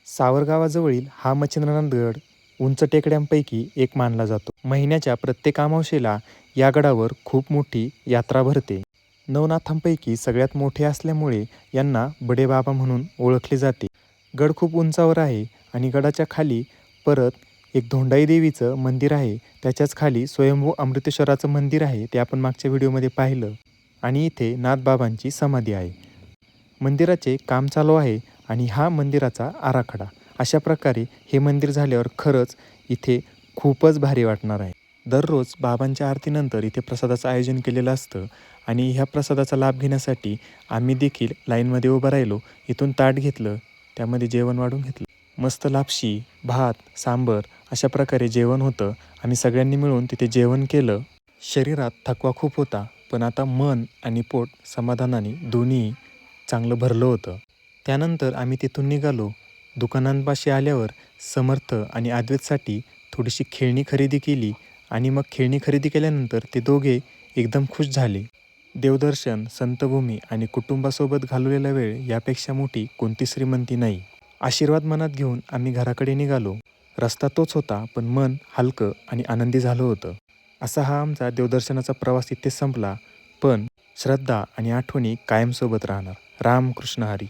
सावरगावाजवळील हा मच्छिंद्रनाथ गड उंच टेकड्यांपैकी एक मानला जातो. महिन्याच्या प्रत्येक अमावस्येला या गडावर खूप मोठी यात्रा भरते. नवनाथांपैकी सगळ्यात मोठे असल्यामुळे यांना बडेबाबा म्हणून ओळखले जाते. गड खूप उंचावर आहे आणि गडाच्या खाली परत एक धोंडाई देवीचं मंदिर आहे. त्याच्याच खाली स्वयंभू अमृतेश्वराचं मंदिर आहे, ते आपण मागच्या व्हिडिओमध्ये पाहिलं. आणि इथे नाथबाबांची समाधी आहे. मंदिराचे काम चालू आहे आणि हा मंदिराचा आराखडा. अशा प्रकारे हे मंदिर झाल्यावर खरंच इथे खूपच भारी वाटणार आहे. दररोज बाबांच्या आरतीनंतर इथे प्रसादाचं आयोजन केलेलं असतं आणि ह्या प्रसादाचा लाभ घेण्यासाठी आम्ही देखील लाईनमध्ये उभं राहिलो. इथून ताट घेतलं, त्यामध्ये जेवण वाढून घेतलं. मस्त लापशी, भात, सांबर अशा प्रकारे जेवण होतं. आम्ही सगळ्यांनी मिळून तिथे जेवण केलं. शरीरात थकवा खूप होता, पण आता मन आणि पोट समाधानाने दोन्ही चांगलं भरलं होतं. त्यानंतर आम्ही तिथून निघालो. दुकानांपाशी आल्यावर समर्थ आणि अद्वैतसाठी थोडीशी खेळणी खरेदी केली आणि मग खेळणी खरेदी केल्यानंतर ते दोघे एकदम खुश झाले. देवदर्शन, संतभूमी आणि कुटुंबासोबत घालवलेला वेळ यापेक्षा मोठी कोणती श्रीमंती नाही. आशीर्वाद मनात घेऊन आम्ही घराकडे निघालो. रस्ता तोच होता, पण मन हलकं आणि आनंदी झालं होतं. असा हा आमचा देवदर्शनाचा प्रवास इथे संपला, पण श्रद्धा आणि आठवणी कायमसोबत राहणार. रामकृष्ण हरी.